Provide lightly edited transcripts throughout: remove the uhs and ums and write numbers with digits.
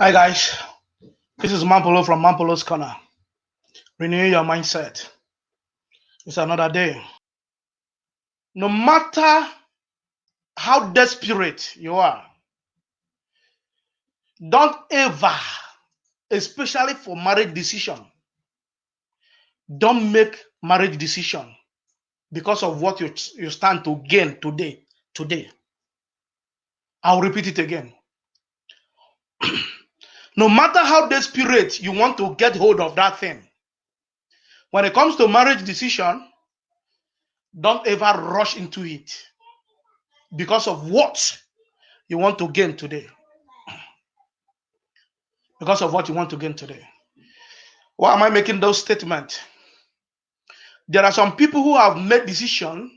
Hi guys, this is Mampolo from Mampolo's Corner. Renew your mindset. It's another day. No matter how desperate you are, don't ever, especially for marriage decision, don't make marriage decision because of what you stand to gain today. I'll repeat it again. No matter how desperate you want to get hold of that thing, when it comes to marriage decision, don't ever rush into it because of what you want to gain today. Because of what you want to gain today. Why am I making those statements? There are some people who have made decision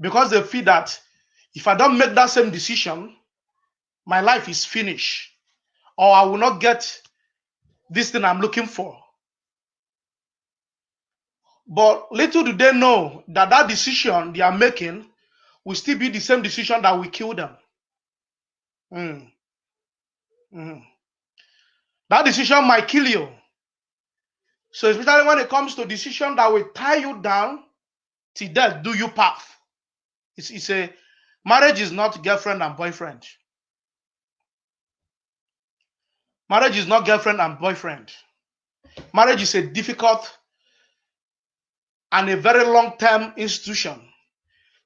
because they feel that if I don't make that same decision, my life is finished, or I will not get this thing I'm looking for. But little do they know that that decision they are making will still be the same decision that will kill them. That decision might kill you. So especially when it comes to decision that will tie you down till death do you path. It's a marriage is not girlfriend and boyfriend. Marriage is not girlfriend and boyfriend. Marriage is a difficult and a very long-term institution.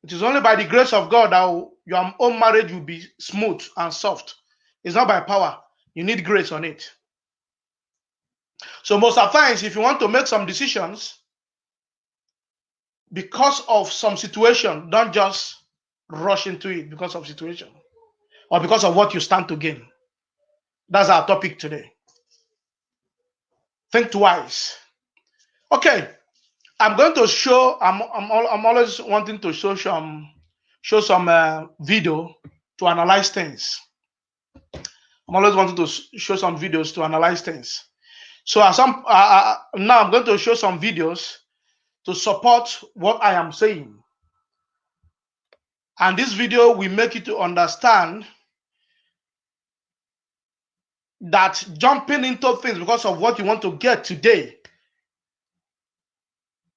It is only by the grace of God that your own marriage will be smooth and soft. It's not by power. You need grace on it. So most of the times, if you want to make some decisions because of some situation, don't just rush into it because of situation or because of what you stand to gain. That's our topic today. Think twice. Okay, I'm going to show. I'm always wanting to show some video to analyze things. I'm always wanting to show some videos to analyze things. So now I'm going to show some videos to support what I am saying. And this video will make you to understand that jumping into things because of what you want to get today,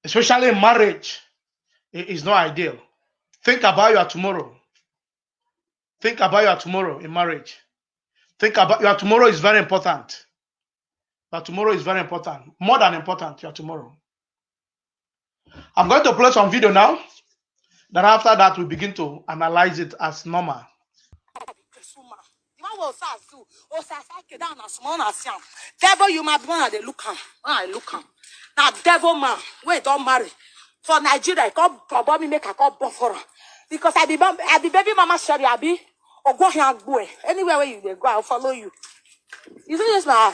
especially in marriage, is not ideal. Think about your tomorrow. Think about your tomorrow in marriage. Think about your tomorrow is very important. Your tomorrow is very important. More than important, your tomorrow. I'm going to play some video now. Then after that, we begin to analyze it as normal. Devil, you might want to look him. I look him. Now, devil man, wait, don't marry. For Nigeria, come probably make a call for her. Because I be baby mama sherry, I be or go here and go. Anywhere where you they go, I'll follow you. You see this now?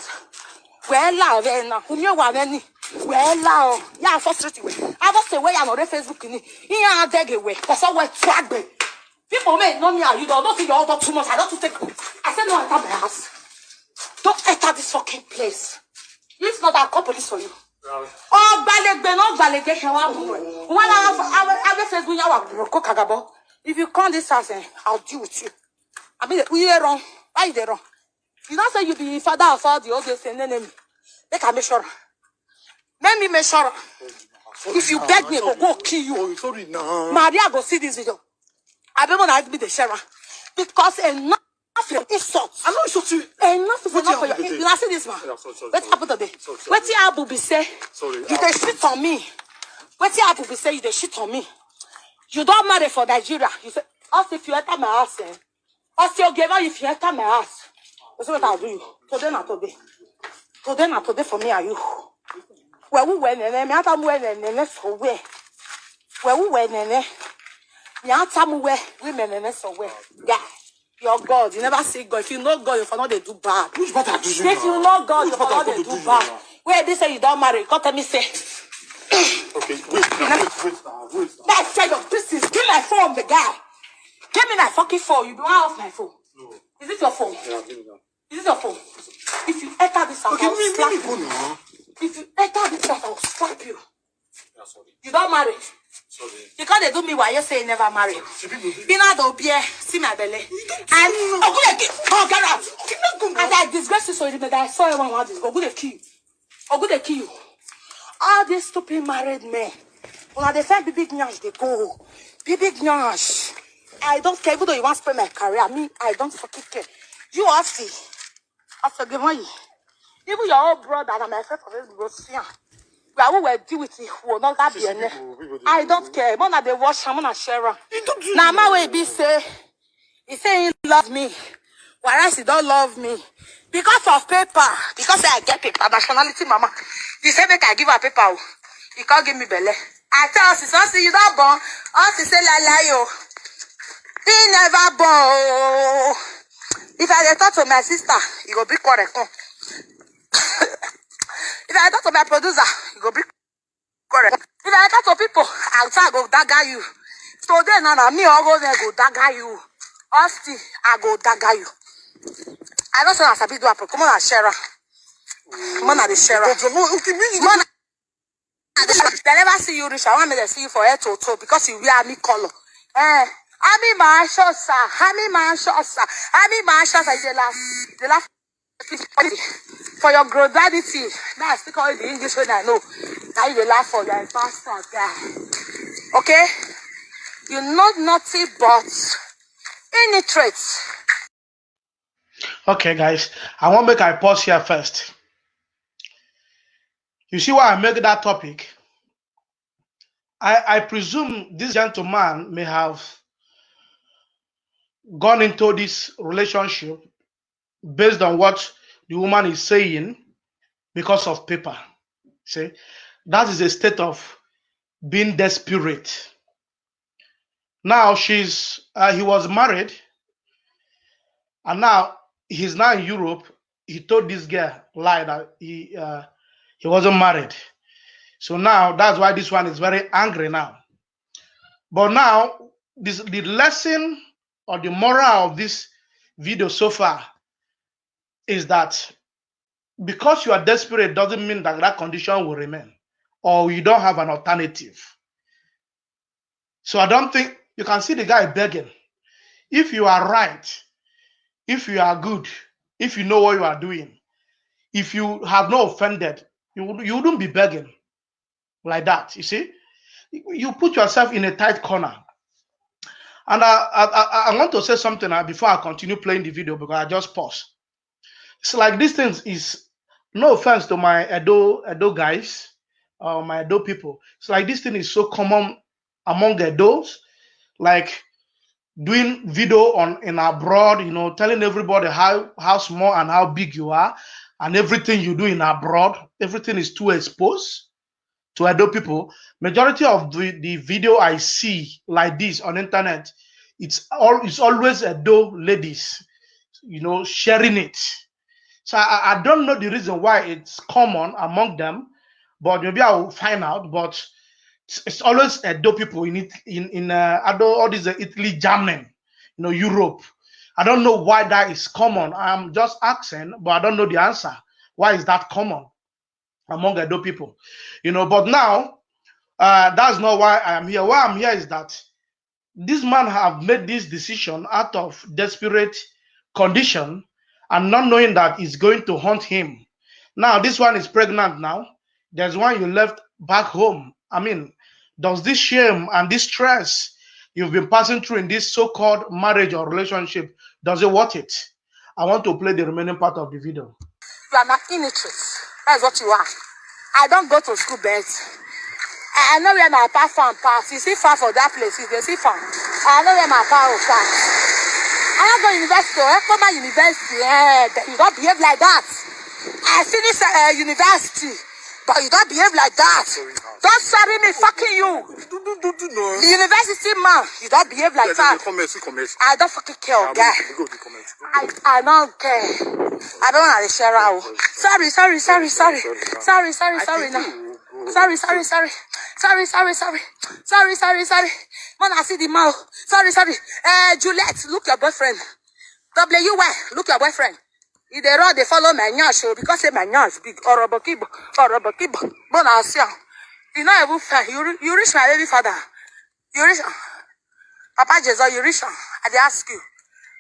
Well, loud, who you want any? Well, loud, yeah, so straight away. I was say, where I'm on Facebook in here, I dig away. That's all what swag me. People may know me, you don't think you're all too much. I don't take. I said, no, I come my house. Don't enter this fucking place. If not, I'll call police for you. Oh, if you come this house, I'll deal with you. I mean, we are wrong. Why are they wrong? You don't say you be father of all the old days and enemy. Make I make sure. Let me make sure. If you beg me, I'll go kill you. Sorry, no. Maria, go see this video. I don't want to be the sheriff. Because enough of insults. I'm not insulting you. Enough is enough for you. You not see this man. What happened today? What the Abu be say? You they shit on me. What the Abu be say? You they shit on me. You don't marry for Nigeria. You say, also if you enter my house, also you give out if you enter my house. That's what I'll do you. Today not today. Today not today for me are you. Where we went and me ata mu and for where. Where we went and me ata mu where women and so where. Yeah. Your God, you never say God. If you know God, you for not they do bad. Which bad do you? If you know God, you for not they do bad. Where they say you don't marry, come tell me say. Okay, wait now. That say your business. Give my phone, the guy. Give me that fucking phone. You don't have my phone. No. Is it your phone? Yeah, give me that. Is it your phone? If you enter this house, Okay, I'll slap you. If you enter this house, I'll slap you. Yeah, sorry. You don't marry. Sorry. Because they do me why you say you never marry. You know, they'll be see my belly. And oh, get out. As I disgrace you, so I saw everyone want this. Go good they kill you. Or good they kill you. All these stupid married men. When they find big nyash, they go. Big nyash. I don't care. Even though you want to spend my career, me, I don't fucking care. You are see. I forgive you. Even your old brother and my friend for this, we will deal with it. Will not that be enough. I don't care. Mona they wash him, Mona share. Now my way be say, he say he love me, whereas he don't love me because of paper. Because I get paper, nationality, mama. He say make I give her paper. He can't give me belly. I tell us, see you don't born. Us say la yo. He never born. If I talk to my sister, he go be correct. If I talk to my producer, he go be correct. If I talk to people outside, go dagger you. So then, me all go there, go dagger you. Austin, I go dagger you. I don't say I sabi do apple. Come on, Shara. Come on, the Shara. They never see you rich. I want me to see you for head to toe because you wear me color. I mean my shots, sir. I mean my shots, sir. I mean my shots. The last. For your gradity, now I speak all the English when I know. Now you laugh for your pastor guy. Okay? You know nothing but illiterate. Okay, guys, I want to make a pause here first. You see why I make that topic? I presume this gentleman may have gone into this relationship based on what the woman is saying because of paper. See, that is a state of being desperate. Now he was married, and now he's now in Europe. He told this girl lie that he wasn't married. So now that's why this one is very angry now. But now the lesson or the moral of this video so far is that because you are desperate doesn't mean that that condition will remain or you don't have an alternative. So I don't think you can see the guy begging. If you are right, if you are good, if you know what you are doing, if you have not offended, you wouldn't be begging like that. You see, you put yourself in a tight corner. And I want to say something before I continue playing the video because I just paused. It's like this thing is, no offense to my Edo guys or my Edo people. It's like this thing is so common among Edos, like doing video in abroad, telling everybody how small and how big you are, and everything you do in abroad, everything is too exposed to Edo people. Majority of the video I see like this on internet, it's always Edo ladies, sharing it. So I don't know the reason why it's common among them, but maybe I will find out. But it's always Edo people in all these Italy, Germany, Europe. I don't know why that is common. I'm just asking, but I don't know the answer. Why is that common among Edo people? But now that's not why I am here. Why I'm here is that this man have made this decision out of desperate condition and not knowing that it's going to haunt him. Now this one is pregnant now. There's one you left back home. I mean, does this shame and this stress you've been passing through in this so-called marriage or relationship, does it worth it? I want to play the remaining part of the video. You are not illiterate. That's what you are. I don't go to school, but I know where my papa pass. You see far for that place. You see far. I know where my papa pass. I don't go to university. Come to university. You don't behave like that. I finished university, but you don't behave like that. Don't sorry me, fucking you. The university man, you don't behave like that. I don't fucking care, guy. I don't care. I don't want to share out. Sorry. Sorry. Man, I see the mouth. Sorry. Juliet, look your boyfriend. WY, look your boyfriend. If they run, they follow my nyash because say my nyash big. Orobokibo. Man, I see. You know, even fair. You reach my baby father. You reach. Papa Jesus, you reach. I ask you.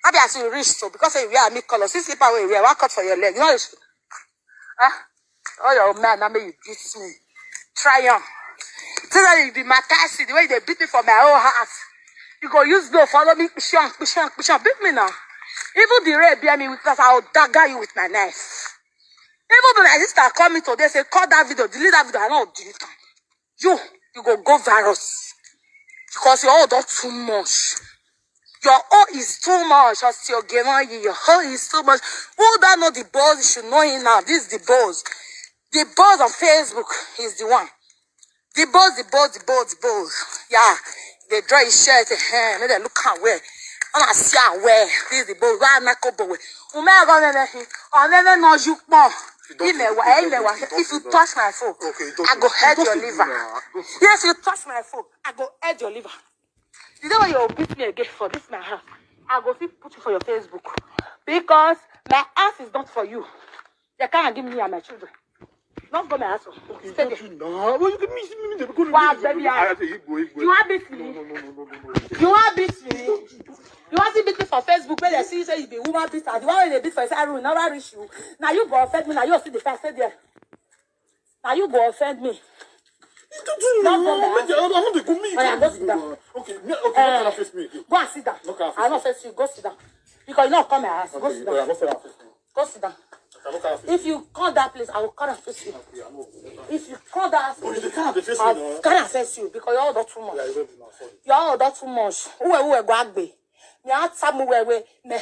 Maybe as you reach so because you wear me color, see slipper we wear, one cut for your leg. You know it's oh your man, I mean you beat me. Try on. Tell that you be my taxi, the way they beat me for my own house. You go use go follow me, push on, beat me now. Even the red bear me with that, I'll dagger you with my knife. Even when my sister call me today, say call that video, delete that video, I don't delete it. You go virus. Because you're all done too much. Your O is too much. Your O is too much. Who don't know the boss? You should know him now. This is the boss. The boss on Facebook is the one. The boss. Yeah. They draw his shirt. Let them look and wear. And I see and wear. This is the boss. Why am I going? If you touch my phone, I go head your liver. Yes, you touch my phone, I go head your liver. You know when you beat me again for this my house, I go see put you for your Facebook. Because my house is not for you. They can't give me and my children. Not for my house. Stay there. Wow, baby, you want beat me? You want beat me? You want to beat me for Facebook where they see you say you be woman beater. The one they beat for say I will never reach you. Now you go offend me. Now you see the first stay there. Now you go offend me. I'm not the good me. Go sit down. Okay, can I face me? Go and sit down. I not face you. Go sit down. Because you not come my house. Go sit down. Go sit down. If you call that place, I will come and face you. If you call that place, I will come and face you because you're all that too much. You're all that too much. Who go agbe? You're somewhere where me.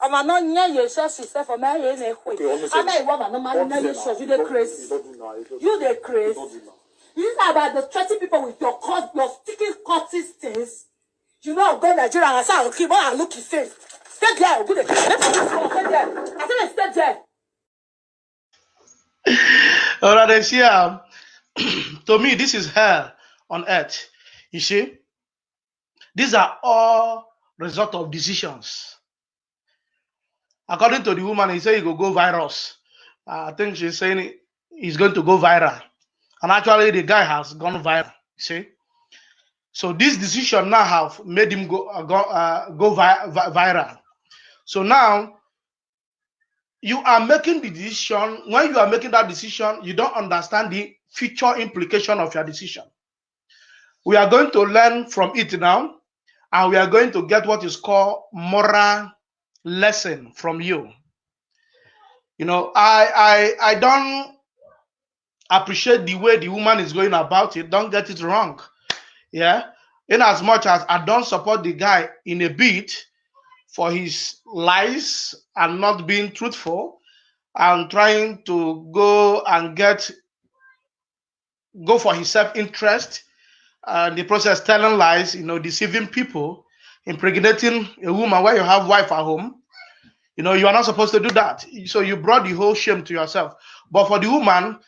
I'm not near your church, sister, for my I'm not woman, no man, no church. You the crazy. You the crazy. You know about the 30 people with your sticky cutting things. You know, go Nigeria and say, I'll keep on and look his face. Stay there, good. Stay there. I said, stay there. All right, to me, this is hell on earth. You see, these are all result of decisions. According to the woman, he said he go virus. I think she's saying he's going to go viral. And actually, the guy has gone viral. See? So this decision now have made him go viral. So now, you are making the decision. When you are making that decision, you don't understand the future implication of your decision. We are going to learn from it now. And we are going to get what is called moral lesson from you. You know, I don't appreciate the way the woman is going about it. Don't get it wrong. Yeah. In as much as I don't support the guy in a bit for his lies and not being truthful and trying to go for his self-interest and the process telling lies, you know, deceiving people, impregnating a woman where you have wife at home. You know, you are not supposed to do that. So you brought the whole shame to yourself. But for the woman,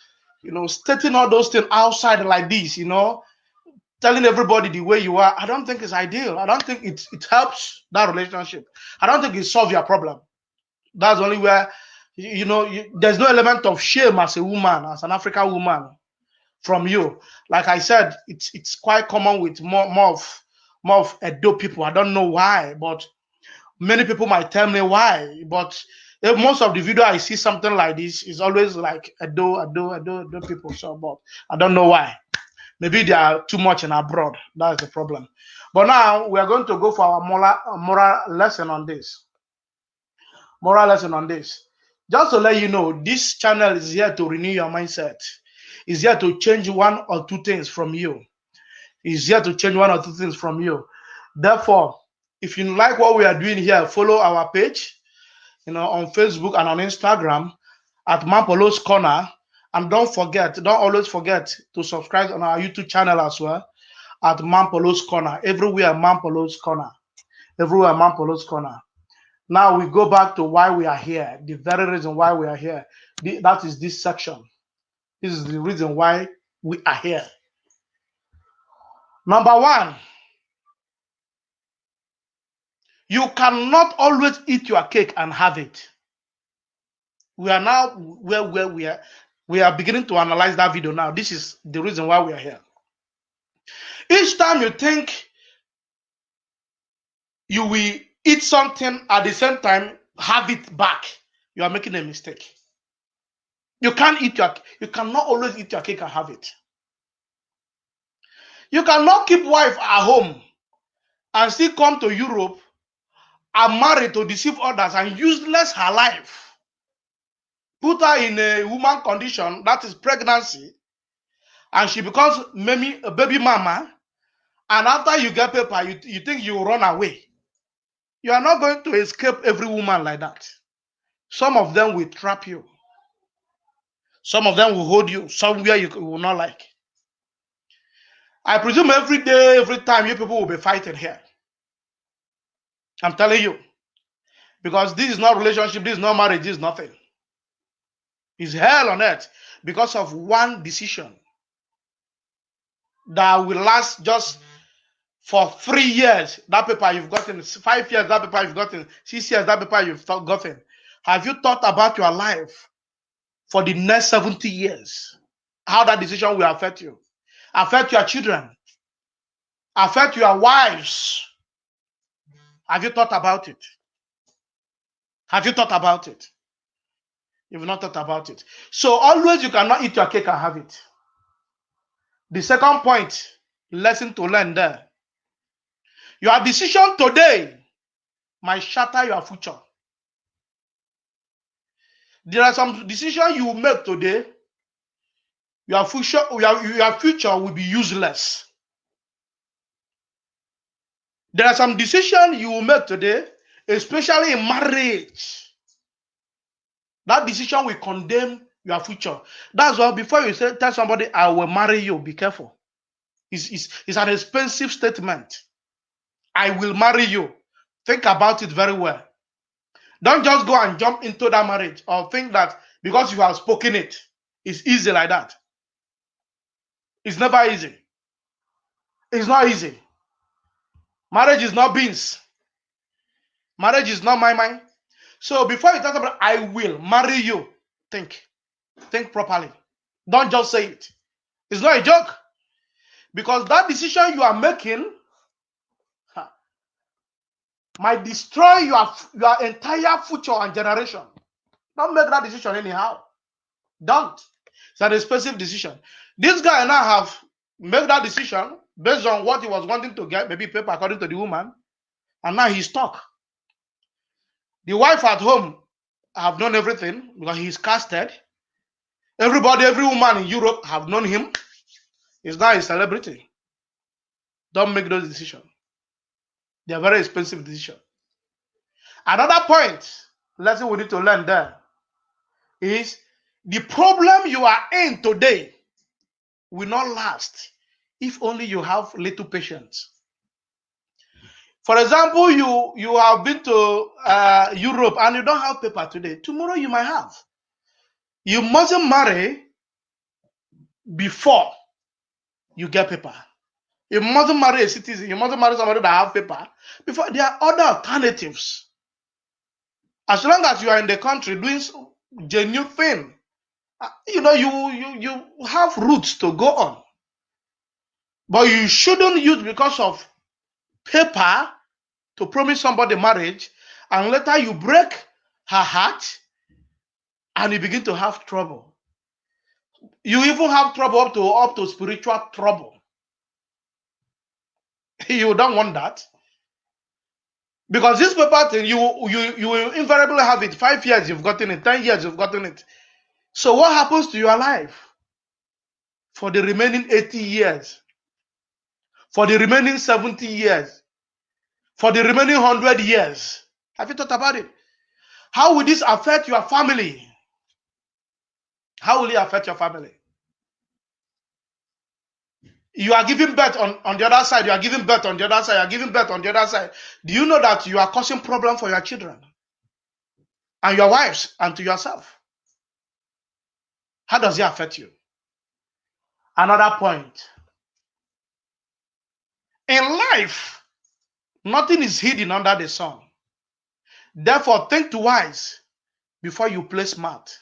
you know, stating all those things outside like this, you know, telling everybody the way you are, I don't think it's ideal. I don't think it helps that relationship. I don't think it solves your problem. That's only where, you know, there's no element of shame as a woman, as an African woman from you. Like I said, it's quite common with more of Edo people. I don't know why, but many people might tell me why. But if most of the video I see something like this is always like Edo people. So, but I don't know why. Maybe they are too much in abroad. That's the problem. But now we are going to go for our moral lesson on this. Moral lesson on this. Just to let you know, this channel is here to renew your mindset. It's here to change one or two things from you. It's here to change one or two things from you. Therefore, if you like what we are doing here, follow our page, you know, on Facebook and on Instagram at Mampolo's Corner. And don't always forget to subscribe on our YouTube channel as well at Mampolo's Corner. Everywhere Mampolo's Corner. Everywhere Mampolo's Corner. Now we go back to why we are here. The very reason why we are here. That is this section. This is the reason why we are here. Number one, you cannot always eat your cake and have it. We are now where we are beginning to analyze that video now. This is the reason why we are here. Each time you think you will eat something at the same time, have it back, you are making a mistake. You cannot always eat your cake and have it. You cannot keep wife at home and still come to Europe and marry to deceive others and useless her life. Put her in a woman condition, that is pregnancy, and she becomes maybe a baby mama, and after you get paper, you think you will run away. You are not going to escape every woman like that. Some of them will trap you. Some of them will hold you somewhere you will not like. I presume every day, every time, you people will be fighting here. I'm telling you. Because this is not relationship, this is not marriage, this is nothing. It's hell on earth because of one decision that will last just for 3 years. That paper you've gotten, 5 years, that paper you've gotten, 6 years, that paper you've gotten. Have you thought about your life for the next 70 years? How that decision will affect you, affect your children, affect your wives. Have you thought about it? Have you thought about it? You've not thought about it. So always you cannot eat your cake and have it. The second point, lesson to learn there. Your decision today might shatter your future. There are some decisions you will make today, your future will be useless. There are some decisions you will make today, especially in marriage. That decision will condemn your future. That's why before you tell somebody, I will marry you, be careful. It's an expensive statement. I will marry you. Think about it very well. Don't just go and jump into that marriage or think that because you have spoken it, it's easy like that. It's never easy. It's not easy. Marriage is not beans. Marriage is not my mind. So before you talk about I will marry you, think properly. Don't just say it. It's not a joke. Because that decision you are making might destroy your entire future and generation. Don't make that decision anyhow. Don't. It's an expensive decision. This guy now have made that decision based on what he was wanting to get, maybe paper according to the woman, and now he's stuck. The wife at home have known everything because he's casted. Everybody, every woman in Europe have known him. He's now a celebrity. Don't make those decisions. They are very expensive decisions. Another point, lesson we need to learn there is the problem you are in today will not last if only you have little patience. For example, you have been to Europe and you don't have paper today. Tomorrow you might have. You mustn't marry before you get paper. You mustn't marry a citizen. You mustn't marry somebody that have paper before. There are other alternatives. As long as you are in the country doing genuine thing, you have routes to go on. But you shouldn't use because of paper to promise somebody marriage, and later you break her heart and you begin to have trouble. You even have trouble up to spiritual trouble. You don't want that. Because this paper thing, you will invariably have it. 5 years you've gotten it, 10 years you've gotten it. So what happens to your life for the remaining 80 years? For the remaining 70 years? For the remaining 100 years? Have you thought about it? How will this affect your family? How will it affect your family? You are giving birth on the other side. You are giving birth on the other side. You are giving birth on the other side. Do you know that you are causing problem for your children and your wives and to yourself? How does it affect you? Another point. In life, nothing is hidden under the sun. Therefore, think twice before you play smart.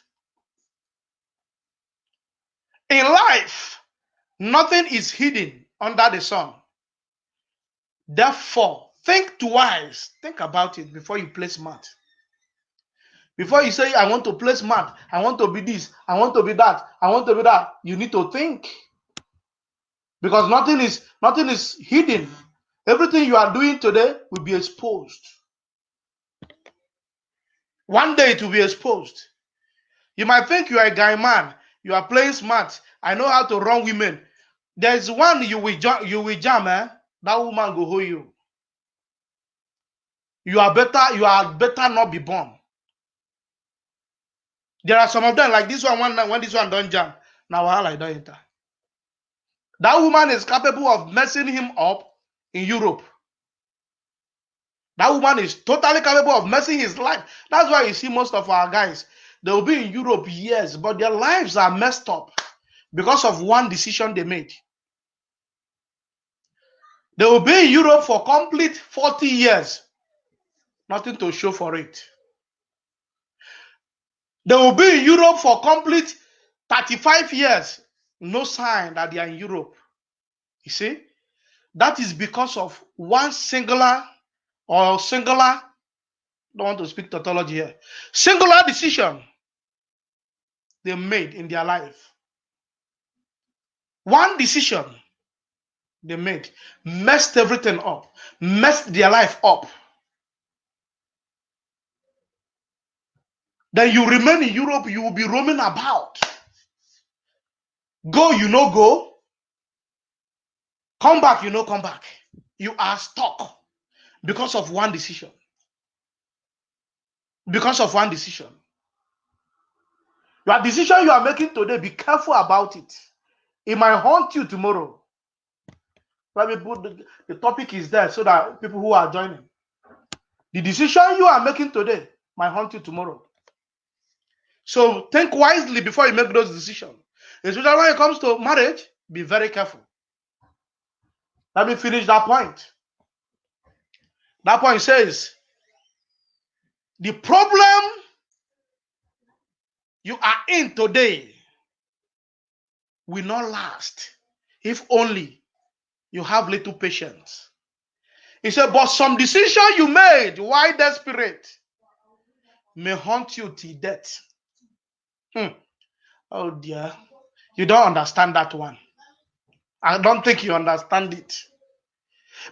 In life, nothing is hidden under the sun. Therefore, Think twice. Think about it before you play smart. Before you say, I want to play smart, I want to be this, I want to be that, I want to be that, you need to think. Because nothing is hidden. Everything you are doing today will be exposed. One day it will be exposed. You might think you are a guy man, you are playing smart, I know how to run women. There's one you will jam, that woman go hold you. You are better not be born. There are some of them like this one, when this one don't jam, now I don't enter. That woman is capable of messing him up in Europe. That woman is totally capable of messing his life. That's why you see most of our guys, they will be in Europe years, but their lives are messed up because of one decision they made. They will be in Europe for complete 40 years. Nothing to show for it. They will be in Europe for complete 35 years. No sign that they are in Europe. You see? That is because of one singular, don't want to speak tautology here, singular decision they made in their life. One decision they made messed everything up, messed their life up. Then you remain in Europe, you will be roaming about. Go, you know, go. Come back, you know, come back. You are stuck because of one decision. Because of one decision. Your decision you are making today, be careful about it. It might haunt you tomorrow. Let me put the topic is there so that people who are joining. The decision you are making today might haunt you tomorrow. So think wisely before you make those decisions. Especially when it comes to marriage, be very careful. Let me finish that point. That point says, the problem you are in today will not last if only you have little patience. He said, but some decision you made while desperate may haunt you till death. Oh dear, you don't understand that one. I don't think you understand it.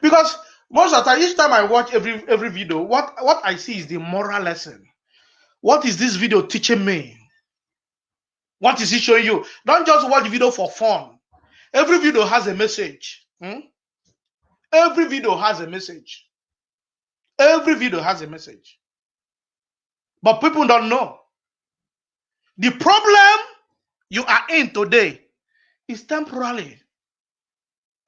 Because most of the time, each time I watch every video, what I see is the moral lesson. What is this video teaching me? What is it showing you? Don't just watch video for fun. Every video has a message. Every video has a message. Every video has a message. But people don't know. The problem you are in today is temporary.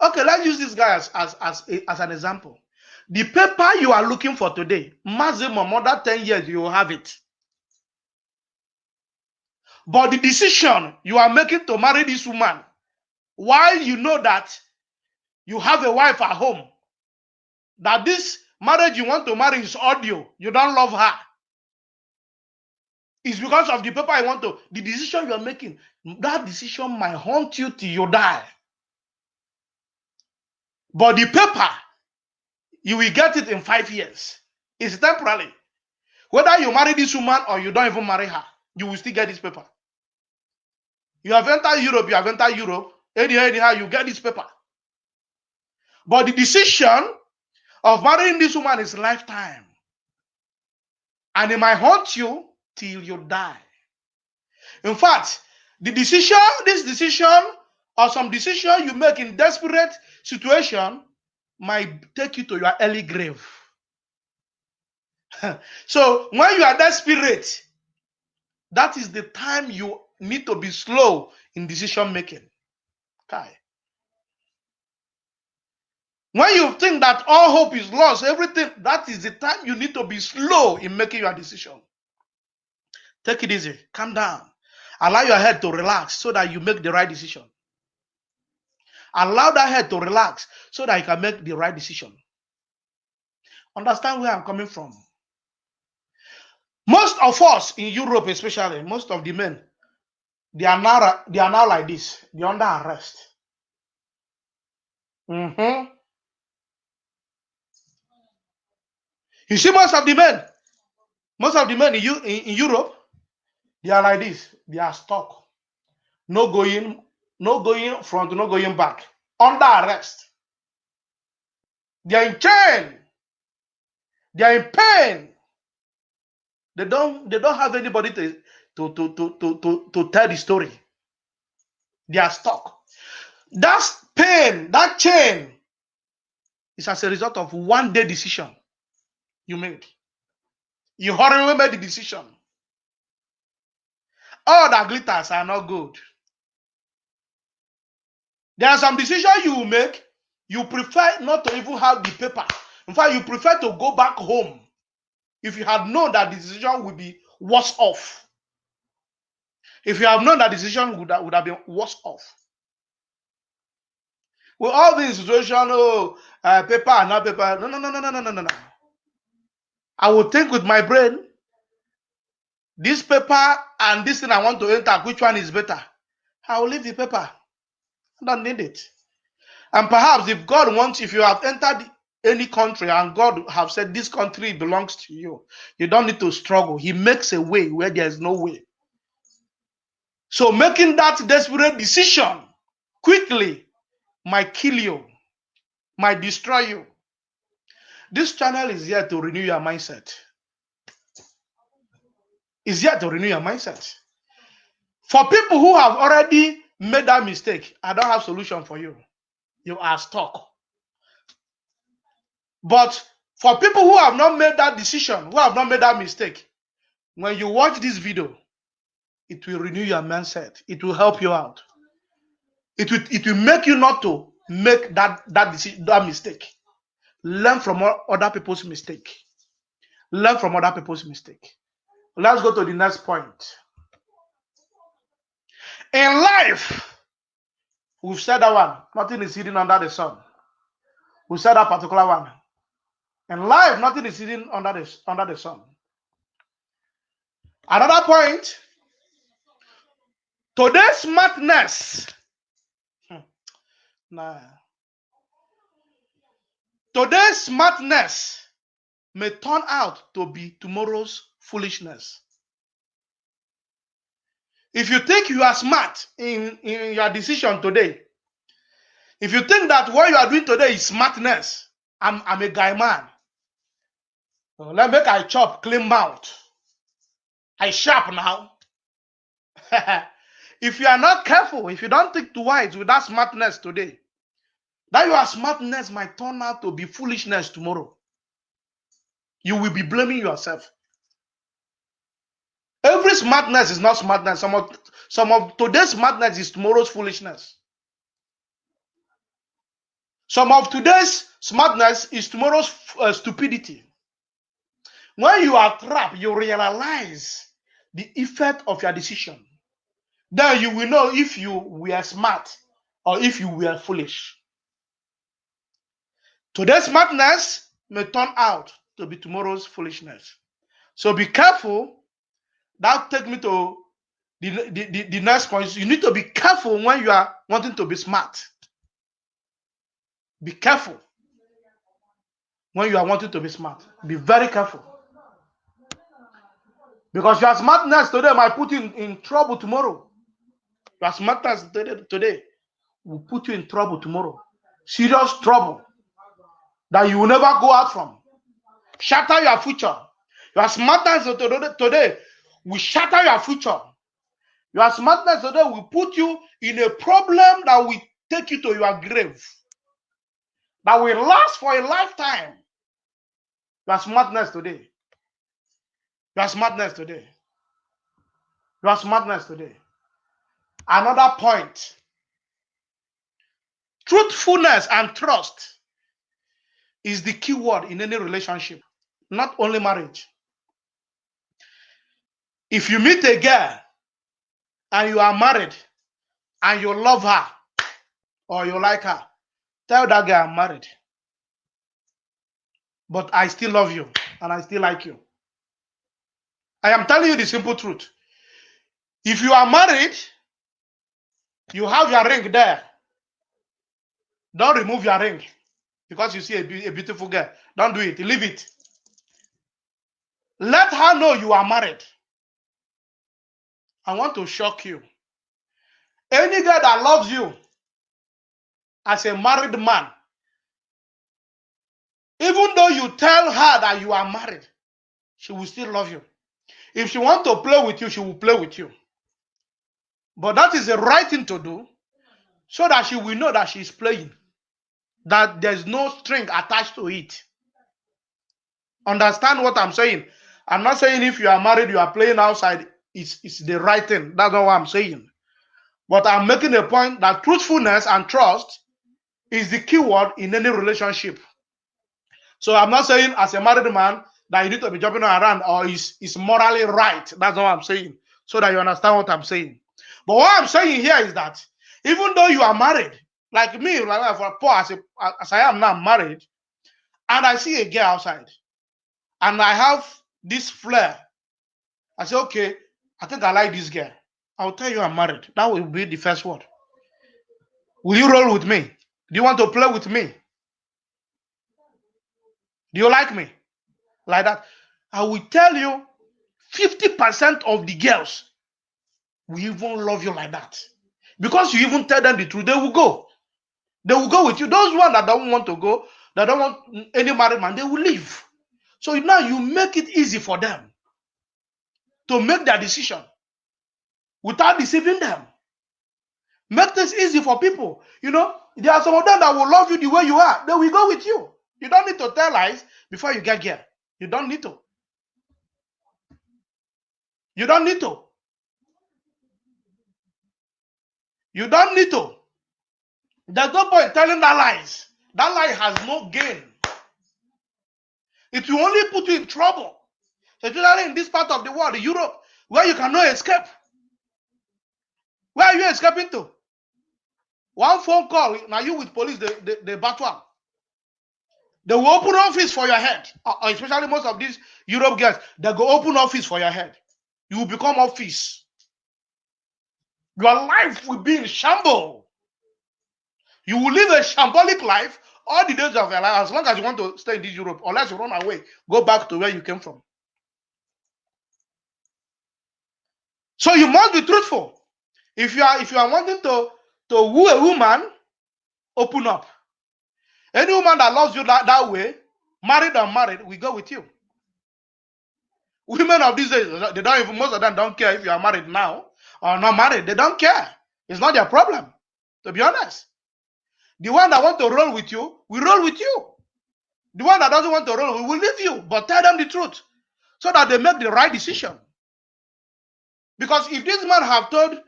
Okay, let's use this guy as an example. The paper you are looking for today, maximum more than 10 years, you will have it. But the decision you are making to marry this woman, while you know that you have a wife at home, that this marriage you want to marry is audio, you don't love her, it's because of the paper you want to. The decision you are making, that decision might haunt you till you die. But the paper, you will get it in 5 years. It's temporary. Whether you marry this woman or you don't even marry her, you will still get this paper. You have entered Europe, anyhow, you get this paper. But the decision of marrying this woman is lifetime. And it might haunt you till you die. In fact, this decision, or some decision you make in desperate situation might take you to your early grave. So when you are desperate, that is the time you need to be slow in decision making. Okay. When you think that all hope is lost, everything, that is the time you need to be slow in making your decision. Take it easy. Calm down. Allow your head to relax so that you make the right decision. Allow that head to relax so that you can make the right decision. Understand where I'm coming from. Most of us in Europe, especially, most of the men, they are now like this. They're under arrest. You see, most of the men in Europe, they are like this. They are stuck. No going front, no going back. Under arrest. They are in chain. They are in pain. They don't have anybody to tell the story. They are stuck. That pain, that chain, is as a result of one day decision you made. You hurriedly made the decision. All that glitters are not good. There are some decisions you will make, you prefer not to even have the paper. In fact, you prefer to go back home if you had known that the decision would be worse off. If you have known that the decision would have been worse off. With all the situation, paper and not paper. No. I will think with my brain, this paper and this thing I want to enter, which one is better? I will leave the paper. I don't need it. And perhaps if God wants, if you have entered any country and God have said this country belongs to you, you don't need to struggle. He makes a way where there is no way. So making that desperate decision quickly might kill you, might destroy you. This channel is here to renew your mindset. It's here to renew your mindset. For people who have already made that mistake, I don't have solution for you. You are stuck. But for people who have not made that decision, who have not made that mistake, when you watch this video, it will renew your mindset. It will help you out. It will make you not to make that mistake. Learn from other people's mistake. Learn from other people's mistake. Let's go to the next point. In life, we've said that one. Nothing is hidden under the sun. We said that particular one. In life, nothing is hidden under the sun. Another point. Today's smartness. Today's smartness may turn out to be tomorrow's foolishness. If you think you are smart in your decision today, if you think that what you are doing today is smartness, I'm a guy man. Let me make I chop clean mouth. I sharp now. If you are not careful, if you don't think twice with that smartness today, that your smartness might turn out to be foolishness tomorrow. You will be blaming yourself. Every smartness is not smartness. Some of today's smartness is tomorrow's foolishness. Some of today's smartness is tomorrow's stupidity. When you are trapped, you realize the effect of your decision. Then you will know if you were smart or if you were foolish. Today's smartness may turn out to be tomorrow's foolishness. So be careful. That takes me to the next point. You need to be careful when you are wanting to be smart. Be careful when you are wanting to be smart. Be very careful. Because your smartness today might put you in trouble tomorrow. Your smartness today will put you in trouble tomorrow. Serious trouble that you will never go out from. Shatter your future. Your smartness today will shatter your future. Your smartness today will put you in a problem that will take you to your grave. That will last for a lifetime. Your smartness today. Your smartness today. Your smartness today. Another point. Truthfulness and trust is the key word in any relationship, not only marriage. If you meet a girl and you are married and you love her or you like her, tell that girl I'm married. But I still love you and I still like you. I am telling you the simple truth. If you are married, you have your ring there. Don't remove your ring because you see a beautiful girl. Don't do it. Leave it. Let her know you are married. I want to shock you. Any girl that loves you as a married man, even though you tell her that you are married, she will still love you. If she wants to play with you, she will play with you. But that is the right thing to do, so that she will know that she is playing, that there's no string attached to it. Understand what I'm saying? I'm not saying if you are married, you are playing outside, it's the right thing. That's not what I'm saying. But I'm making a point that truthfulness and trust is the key word in any relationship. So I'm not saying as a married man that you need to be jumping around or is morally right. That's not what I'm saying. So that you understand what I'm saying. But what I'm saying here is that even though you are married, like me, like for Paul, as I am now married, and I see a girl outside, and I have this flair, I say, okay, I think I like this girl. I'll tell you I'm married. That will be the first word. Will you roll with me? Do you want to play with me? Do you like me? Like that. I will tell you 50% of the girls will even love you like that. Because you even tell them the truth, they will go. They will go with you. Those ones that don't want to go, that don't want any married man, they will leave. So now you make it easy for them to make their decision without deceiving them. Make this easy for people. You know, there are some of them that will love you the way you are. They will go with you. You don't need to tell lies before you get here. You don't need to. You don't need to. You don't need to. There's no point telling that lies. That lie has no gain. It will only put you in trouble. Especially in this part of the world, Europe, where you cannot escape. Where are you escaping to? One phone call, now you with police, they battle. They will open office for your head. Especially most of these Europe girls, they go open office for your head. You will become office. Your life will be in shambles. You will live a shambolic life all the days of your life, as long as you want to stay in this Europe. Unless you run away, go back to where you came from. So you must be truthful. If you are wanting to woo a woman, open up. Any woman that loves you that way, married or unmarried, we go with you. Women of these days, they don't even, most of them don't care if you are married now or not married. They don't care. It's not their problem, to be honest. The one that want to roll with you, we roll with you. The one that doesn't want to roll, we will leave you. But tell them the truth so that they make the right decision. Because if this man have told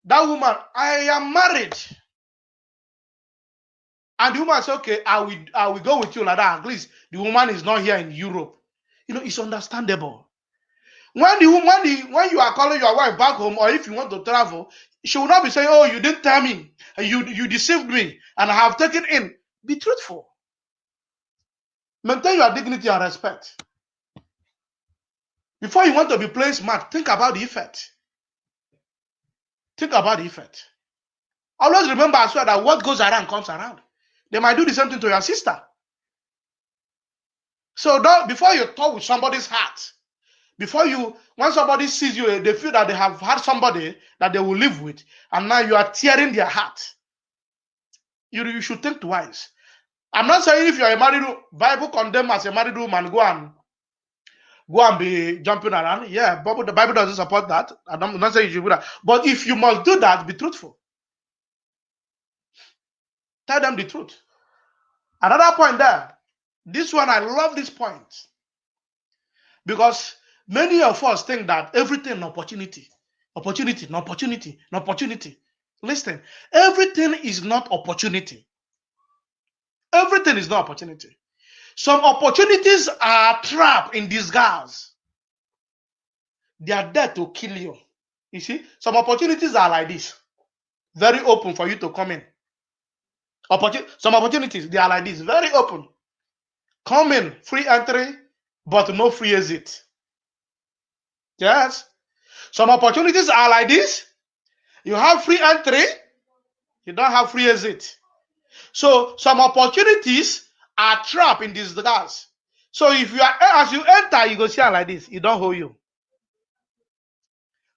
that woman, I am married, and the woman says, okay, I will go with you like that. At least the woman is not here in Europe. You know, it's understandable. When you are calling your wife back home, or if you want to travel, she will not be saying, oh, you didn't tell me, you deceived me, and I have taken in. Be truthful. Maintain your dignity and respect. Before you want to be playing smart, think about the effect. Think about the effect. Always remember as well that what goes around comes around. They might do the same thing to your sister. So before you talk with somebody's heart, when somebody sees you, they feel that they have had somebody that they will live with, and now you are tearing their heart. You should think twice. I'm not saying if you are a married, Bible condemn as a married woman, go and be jumping around. Yeah, but the Bible doesn't support that. I'm not saying you should do that. But if you must do that, be truthful. Tell them the truth. Another point there. This one, I love this point. Because many of us think that everything opportunity. Listen, everything is not opportunity. Everything is not opportunity. Some opportunities are a trap in disguise. They are there to kill you. You see, some opportunities are like this. Very open for you to come in. Some opportunities, they are like this. Very open. Come in, free entry, but no free exit. Yes. Some opportunities are like this. You have free entry, you don't have free exit. So some opportunities are trapped in disguise. So if you are, as you enter, you go see am like this. It don't hold you.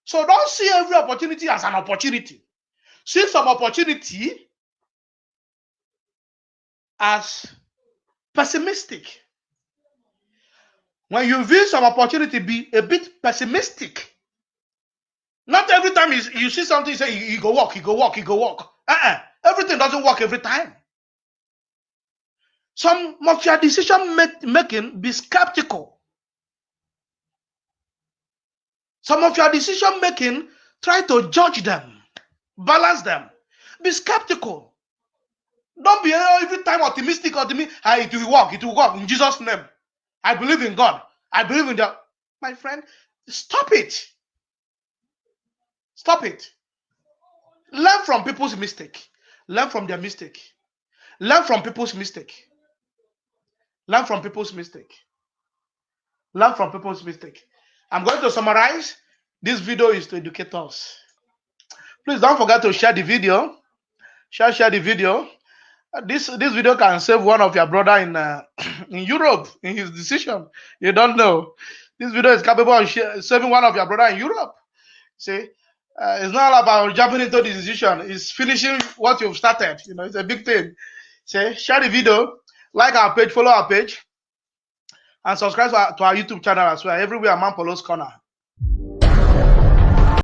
So don't see every opportunity as an opportunity. See some opportunity as pessimistic. When you view some opportunity, be a bit pessimistic. Not every time you see something, you say, you go walk, you go walk, you go walk. Everything doesn't work every time. Some of your decision making, be skeptical. Some of your decision making, try to judge them, balance them. Be skeptical. Don't be every time optimistic. It will work, it will work in Jesus' name. I believe in God. I believe in that. My friend, stop it. Stop it. Learn from people's mistake. Learn from their mistake. Learn from people's mistake. Learn from people's mistake. Learn from people's mistake. I'm going to summarize. This video is to educate us. Please don't forget to share the video. Share the video. This video can save one of your brother in Europe in his decision. You don't know. This video is capable of saving one of your brother in Europe. See, it's not all about jumping into the decision. It's finishing what you've started. You know, it's a big thing. See, share the video, like our page, follow our page, and subscribe to our YouTube channel as well. Everywhere, Man Polo's Corner.